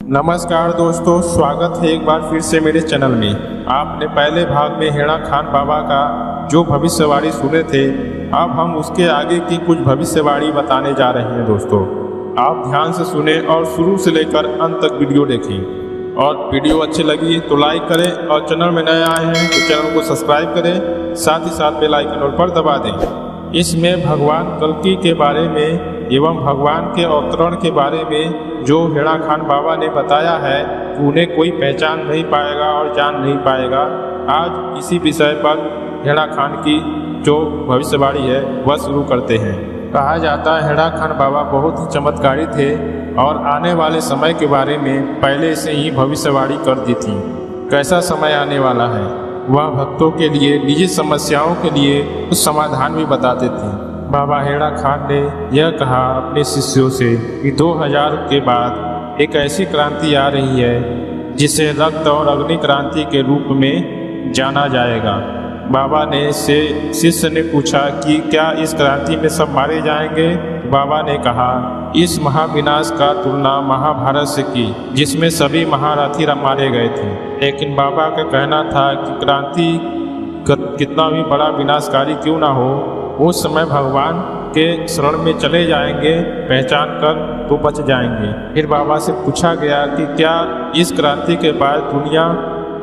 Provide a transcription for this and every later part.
नमस्कार दोस्तों, स्वागत है एक बार फिर से मेरे चैनल में। आपने पहले भाग में हेड़ा खान बाबा का जो भविष्यवाणी सुने थे, अब हम उसके आगे की कुछ भविष्यवाणी बताने जा रहे हैं। दोस्तों, आप ध्यान से सुने और शुरू से लेकर अंत तक वीडियो देखें। और वीडियो अच्छी लगी तो लाइक करें और चैनल में नए आए हैं तो चैनल को सब्सक्राइब करें, साथ ही साथ बेल आइकन पर दबा दें। इसमें भगवान कल्कि के बारे में एवं भगवान के अवतरण के बारे में जो हेड़ा खान बाबा ने बताया है, उन्हें कोई पहचान नहीं पाएगा और जान नहीं पाएगा। आज इसी विषय पर हेड़ा खान की जो भविष्यवाणी है वह शुरू करते हैं। कहा जाता है हेड़ा खान बाबा बहुत ही चमत्कारी थे और आने वाले समय के बारे में पहले से ही भविष्यवाणी कर दी थी। कैसा समय आने वाला है वह भक्तों के लिए, निजी समस्याओं के लिए कुछ समाधान भी बताते थे। बाबा हेड़ा खान ने यह कहा अपने शिष्यों से कि 2000 के बाद एक ऐसी क्रांति आ रही है जिसे रक्त और अग्नि क्रांति के रूप में जाना जाएगा। बाबा ने शिष्य ने पूछा कि क्या इस क्रांति में सब मारे जाएंगे? बाबा ने कहा, इस महाविनाश का तुलना महाभारत से की, जिसमें सभी महारथी मारे गए थे। लेकिन बाबा का कहना था कि क्रांति कितना भी बड़ा विनाशकारी क्यों ना हो, उस समय भगवान के शरण में चले जाएंगे, पहचान कर तो बच जाएंगे। फिर बाबा से पूछा गया कि क्या इस क्रांति के बाद दुनिया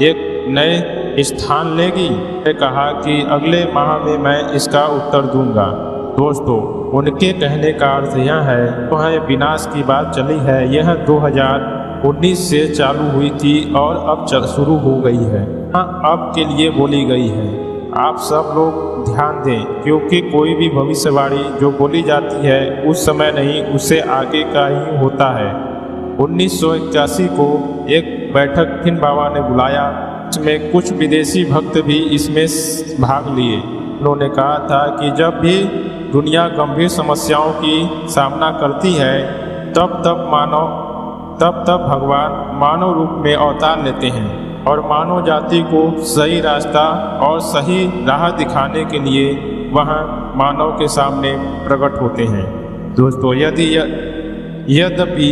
एक नए स्थान लेगी? ने कहा कि अगले माह में मैं इसका उत्तर दूंगा। दोस्तों, उनके कहने का अर्थ यह है, तो है विनाश की बात चली है, यह 2019 से चालू हुई थी और अब शुरू हो गई है। अब के लिए बोली गई है। आप सब लोग ध्यान दें, क्योंकि कोई भी भविष्यवाणी जो बोली जाती है उस समय नहीं, उससे आगे का ही होता है। 1981 को एक बैठक फिर बाबा ने बुलाया, इसमें कुछ विदेशी भक्त भी इसमें भाग लिए। उन्होंने कहा था कि जब भी दुनिया गंभीर समस्याओं की सामना करती है तब भगवान मानव रूप में अवतार लेते हैं और मानव जाति को सही रास्ता और सही राह दिखाने के लिए वहाँ मानव के सामने प्रकट होते हैं। दोस्तों, यद्यपि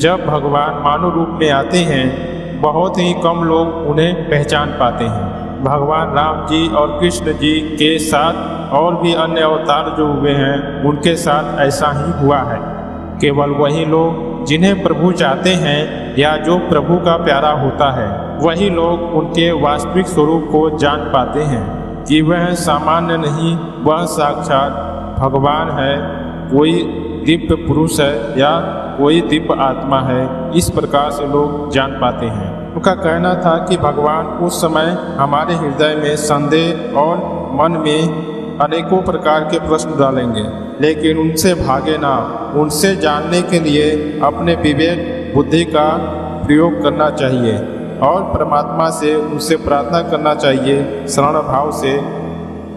जब भगवान मानव रूप में आते हैं, बहुत ही कम लोग उन्हें पहचान पाते हैं। भगवान राम जी और कृष्ण जी के साथ और भी अन्य अवतार जो हुए हैं, उनके साथ ऐसा ही हुआ है। केवल वही लोग जिन्हें प्रभु चाहते हैं या जो प्रभु का प्यारा होता है, वही लोग उनके वास्तविक स्वरूप को जान पाते हैं कि वह सामान्य नहीं, वह साक्षात भगवान है, कोई दिव्य पुरुष है या कोई दिव्य आत्मा है। इस प्रकार से लोग जान पाते हैं। उनका कहना था कि भगवान उस समय हमारे हृदय में संदेह और मन में अनेकों प्रकार के प्रश्न डालेंगे, लेकिन उनसे भागे ना। उनसे जानने के लिए अपने विवेक बुद्धि का प्रयोग करना चाहिए और परमात्मा से उनसे प्रार्थना करना चाहिए शरण भाव से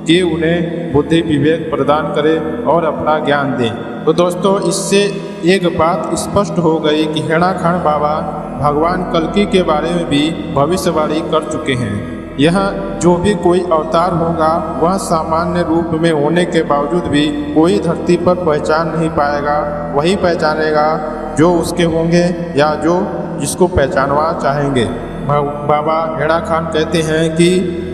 कि उन्हें बुद्धि विवेक प्रदान करे और अपना ज्ञान दे। तो दोस्तों, इससे एक बात स्पष्ट हो गई कि हेड़ा खान बाबा भगवान कल्कि के बारे में भी भविष्यवाणी कर चुके हैं। यह जो भी कोई अवतार होगा वह सामान्य रूप में होने के बावजूद भी कोई धरती पर पहचान नहीं पाएगा। वही पहचानेगा जो उसके होंगे या जो जिसको पहचानवा चाहेंगे। बाबा हेड़ा खान कहते हैं कि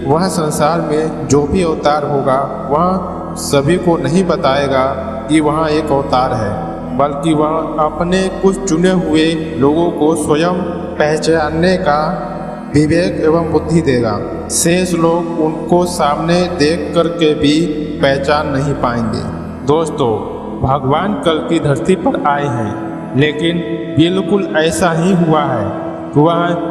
वह संसार में जो भी अवतार होगा वह सभी को नहीं बताएगा कि वह एक अवतार है, बल्कि वह अपने कुछ चुने हुए लोगों को स्वयं पहचानने का विवेक एवं बुद्धि देगा। शेष लोग उनको सामने देख करके भी पहचान नहीं पाएंगे। दोस्तों, भगवान कल्कि धरती पर आए हैं, लेकिन बिल्कुल ऐसा ही हुआ है। वह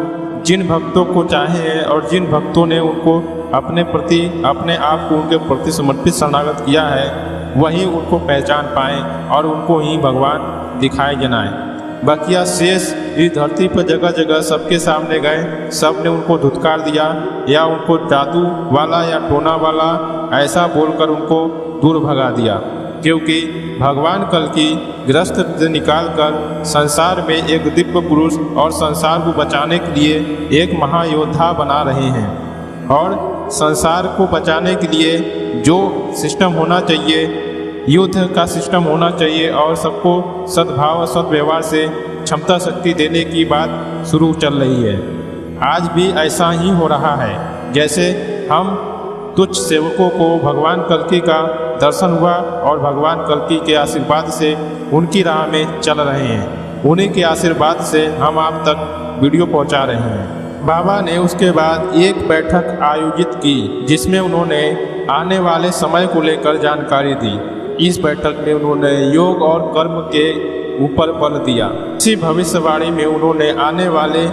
जिन भक्तों को चाहे हैं और जिन भक्तों ने उनको अपने प्रति अपने आप को उनके प्रति समर्पित शरणागत किया है, वही उनको पहचान पाएँ और उनको ही भगवान दिखाए जनाए। बकिया शेष इस धरती पर जगह जगह सबके सामने गए, सब ने उनको धुतकार दिया या उनको जादू वाला या टोना वाला ऐसा बोलकर उनको दूर भगा दिया, क्योंकि भगवान कल्कि ग्रस्त से निकालकर संसार में एक दिव्य पुरुष और संसार को बचाने के लिए एक महायोद्धा बना रहे हैं। और संसार को बचाने के लिए जो सिस्टम होना चाहिए, युद्ध का सिस्टम होना चाहिए और सबको सद्भाव और सद्व्यवहार से क्षमता शक्ति देने की बात शुरू चल रही है। आज भी ऐसा ही हो रहा है। जैसे हम तुच्छ सेवकों को भगवान कल्कि का दर्शन हुआ और भगवान कल्कि के आशीर्वाद से उनकी राह में चल रहे हैं। उन्हीं के आशीर्वाद से हम आप तक वीडियो पहुंचा रहे हैं। बाबा ने उसके बाद एक बैठक आयोजित की जिसमें उन्होंने आने वाले समय को लेकर जानकारी दी। इस बैठक में उन्होंने योग और कर्म के ऊपर बल दिया। इसी भविष्यवाणी में उन्होंने आने वाले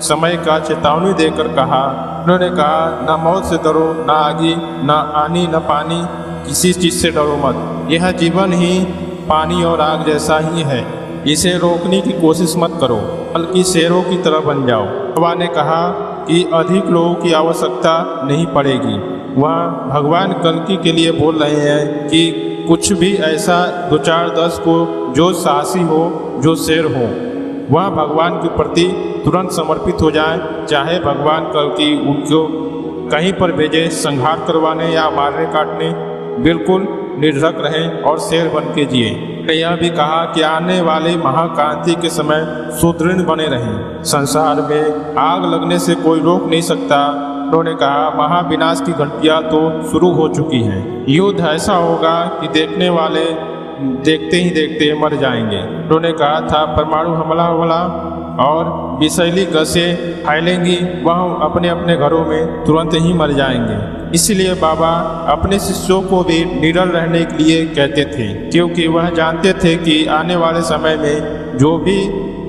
समय का चेतावनी देकर कहा। उन्होंने कहा, न मौत से डरो, न आगी, न आनी, न पानी, किसी चीज से डरो मत। यह जीवन ही पानी और आग जैसा ही है। इसे रोकने की कोशिश मत करो, बल्कि शेरों की तरह बन जाओ। बाबा ने कहा कि अधिक लोगों की आवश्यकता नहीं पड़ेगी। वह भगवान कल्कि के लिए बोल रहे हैं कि कुछ भी ऐसा 2-4-10 को जो साहसी हो, जो शेर हो, वह भगवान के प्रति तुरंत समर्पित हो जाए। चाहे भगवान कल्कि उनको कहीं पर भेजे संहार करवाने या मारने काटने, बिल्कुल निर्धक रहें और शेर बन के जिए। यह भी कहा कि आने वाले महाक्रांति के समय सुदृढ़ बने रहें। संसार में आग लगने से कोई रोक नहीं सकता। उन्होंने कहा, महाविनाश की घंटियां तो शुरू हो चुकी हैं। युद्ध ऐसा होगा कि देखने वाले देखते ही देखते मर जाएंगे। उन्होंने कहा था, परमाणु हमला और विषैली गैसें फैलेंगी, वह अपने अपने घरों में तुरंत ही मर जाएंगे। इसलिए बाबा अपने शिष्यों को भी निडर रहने के लिए कहते थे, क्योंकि वह जानते थे कि आने वाले समय में जो भी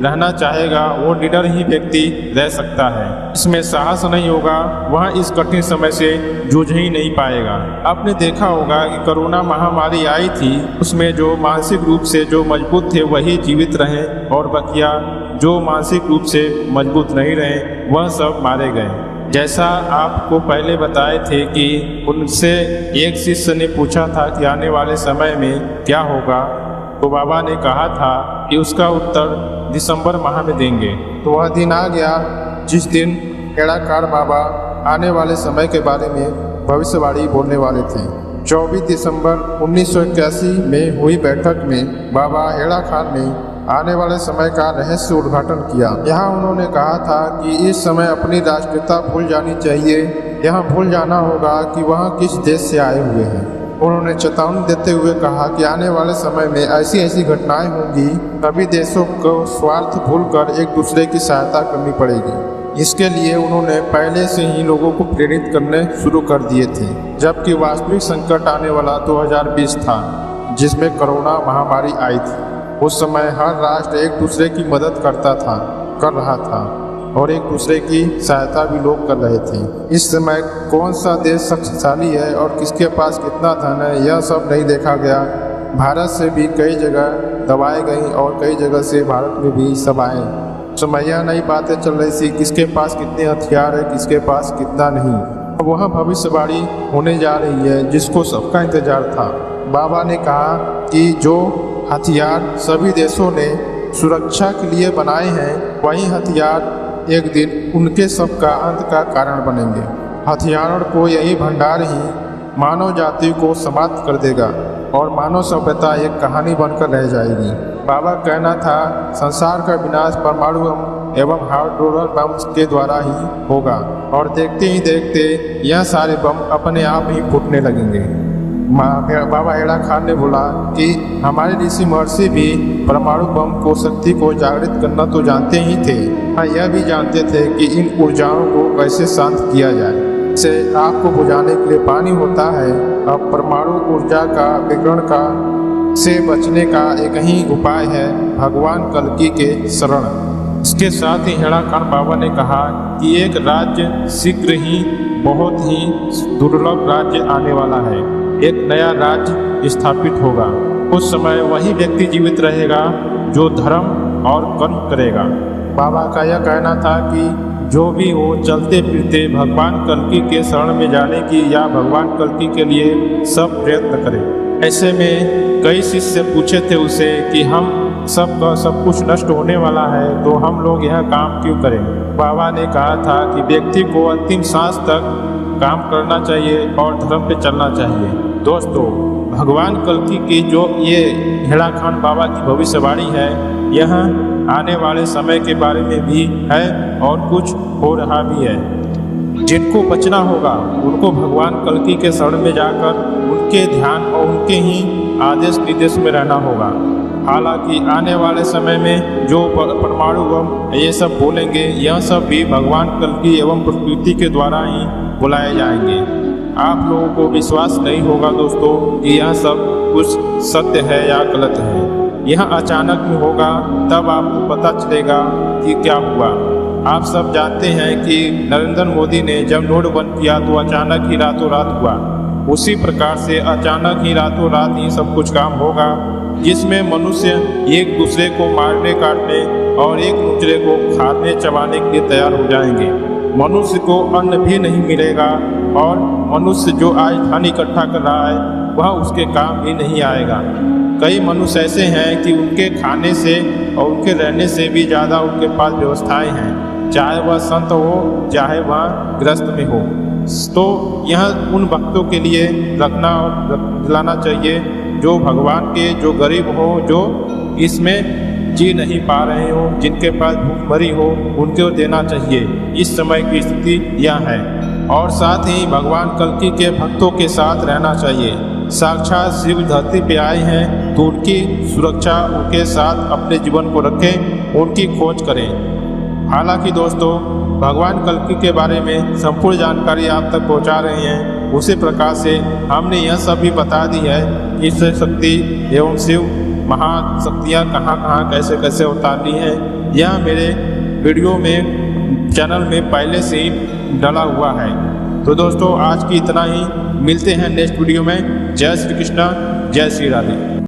रहना चाहेगा वो निडर ही व्यक्ति रह सकता है। इसमें साहस नहीं होगा, वह इस कठिन समय से जूझ ही नहीं पाएगा। आपने देखा होगा कि कोरोना महामारी आई थी, उसमें जो मानसिक रूप से जो मजबूत थे वही जीवित रहे और बकिया जो मानसिक रूप से मजबूत नहीं रहे वह सब मारे गए। जैसा आपको पहले बताए थे कि उनसे एक शिष्य ने पूछा था कि आने वाले समय में क्या होगा, तो बाबा ने कहा था कि उसका उत्तर दिसंबर माह में देंगे। तो वह दिन आ गया जिस दिन हेड़ाकार बाबा आने वाले समय के बारे में भविष्यवाणी बोलने वाले थे। 24 दिसंबर 1981 में हुई बैठक में बाबा हेड़ाखान ने आने वाले समय का रहस्य उद्घाटन किया। यहाँ उन्होंने कहा था कि इस समय अपनी राष्ट्रीयता भूल जानी चाहिए। यहाँ भूल जाना होगा कि वह किस देश से आए हुए हैं। उन्होंने चेतावनी देते हुए कहा कि आने वाले समय में ऐसी ऐसी घटनाएं होंगी, सभी देशों को स्वार्थ भूलकर एक दूसरे की सहायता करनी पड़ेगी। इसके लिए उन्होंने पहले से ही लोगों को प्रेरित करने शुरू कर दिए थे। जबकि वास्तविक संकट आने वाला 2020 था, जिसमें कोरोना महामारी आई थी। उस समय हर राष्ट्र एक दूसरे की मदद कर रहा था और एक दूसरे की सहायता भी लोग कर रहे थे। इस समय कौन सा देश शक्तिशाली है और किसके पास कितना धन है, यह सब नहीं देखा गया। भारत से भी कई जगह दवाएं गई और कई जगह से भारत में भी सब आए। समय यह नई बातें चल रही थी, किसके पास कितने हथियार है, किसके पास कितना नहीं। अब वह भविष्यवाणी होने जा रही है जिसको सबका इंतजार था। बाबा ने कहा कि जो हथियार सभी देशों ने सुरक्षा के लिए बनाए हैं, वही हथियार एक दिन उनके सबका अंत का कारण बनेंगे। हथियारों को यही भंडार ही मानव जाति को समाप्त कर देगा और मानव सभ्यता एक कहानी बनकर रह जाएगी। बाबा कहना था, संसार का विनाश परमाणु बम एवं हाइड्रोजन बम के द्वारा ही होगा और देखते ही देखते यह सारे बम अपने आप ही फूटने लगेंगे। बाबा हेड़ाखान ने बोला कि हमारे ऋषि महर्षि भी परमाणु बम को शक्ति को जागृत करना तो जानते ही थे, यह भी जानते थे कि इन ऊर्जाओं को कैसे शांत किया जाए। इसे आग को बुझाने के लिए पानी होता है। अब परमाणु ऊर्जा का विकिरण का से बचने का एक ही उपाय है, भगवान कल्कि के शरण। इसके साथ ही हेड़ाखान बाबा ने कहा कि एक राज्य शीघ्र ही बहुत ही दुर्लभ राज्य आने वाला है। एक नया राज्य स्थापित होगा। उस समय वही व्यक्ति जीवित रहेगा जो धर्म और कर्म करेगा। बाबा का यह कहना था कि जो भी हो, चलते फिरते भगवान कल्कि के शरण में जाने की या भगवान कल्कि के लिए सब प्रयत्न करें। ऐसे में कई शिष्य पूछे थे उसे कि हम सब कुछ नष्ट होने वाला है, तो हम लोग यह काम क्यों करें। बाबा ने कहा था कि व्यक्ति को अंतिम सांस तक काम करना चाहिए और धर्म पे चलना चाहिए। दोस्तों, भगवान कल्कि की जो ये हेड़ाखान बाबा की भविष्यवाणी है, यह आने वाले समय के बारे में भी है और कुछ हो रहा भी है। जिनको बचना होगा उनको भगवान कल्कि के शरण में जाकर उनके ध्यान और उनके ही आदेश निर्देश में रहना होगा। हालांकि आने वाले समय में जो परमाणु बम ये सब बोलेंगे, यह सब भी भगवान कल्कि एवं प्रकृति के द्वारा ही बुलाए जाएंगे। आप लोगों को विश्वास नहीं होगा दोस्तों कि यह सब कुछ सत्य है या गलत है। यह अचानक में होगा, तब आपको पता चलेगा कि क्या हुआ। आप सब जानते हैं कि नरेंद्र मोदी ने जब नोट बंद किया तो अचानक ही रातों रात हुआ। उसी प्रकार से अचानक ही रातों रात ही सब कुछ काम होगा, जिसमें मनुष्य एक दूसरे को मारने काटने और एक दूसरे को खाने चबाने के लिए तैयार हो जाएंगे। मनुष्य को अन्न भी नहीं मिलेगा और मनुष्य जो आज धन इकट्ठा कर रहा है वह उसके काम भी नहीं आएगा। कई मनुष्य ऐसे हैं कि उनके खाने से और उनके रहने से भी ज़्यादा उनके पास व्यवस्थाएं हैं, चाहे वह संत हो चाहे वह गृहस्थ में हो। तो यह उन भक्तों के लिए रखना और दिलाना चाहिए जो भगवान के, जो गरीब हो, जो इसमें जी नहीं पा रहे हो, जिनके पास भूखमरी हो, उनको देना चाहिए। इस समय की स्थिति यह है। और साथ ही भगवान कल्कि के भक्तों के साथ रहना चाहिए। साक्षात शिव धरती पे आए हैं तो उनकी सुरक्षा, उनके साथ अपने जीवन को रखें, उनकी खोज करें। हालांकि दोस्तों भगवान कल्कि के बारे में संपूर्ण जानकारी आप तक पहुंचा रहे हैं, उसी प्रकार से हमने यह सब भी बता दी है कि शिव शक्ति एवं शिव महाशक्तियाँ कहाँ कहाँ कैसे कैसे उतारनी है। यह मेरे वीडियो में चैनल में पहले से ही डाला हुआ है। तो दोस्तों आज की इतना ही, मिलते हैं नेक्स्ट वीडियो में। जय श्री कृष्णा, जय श्री राधे।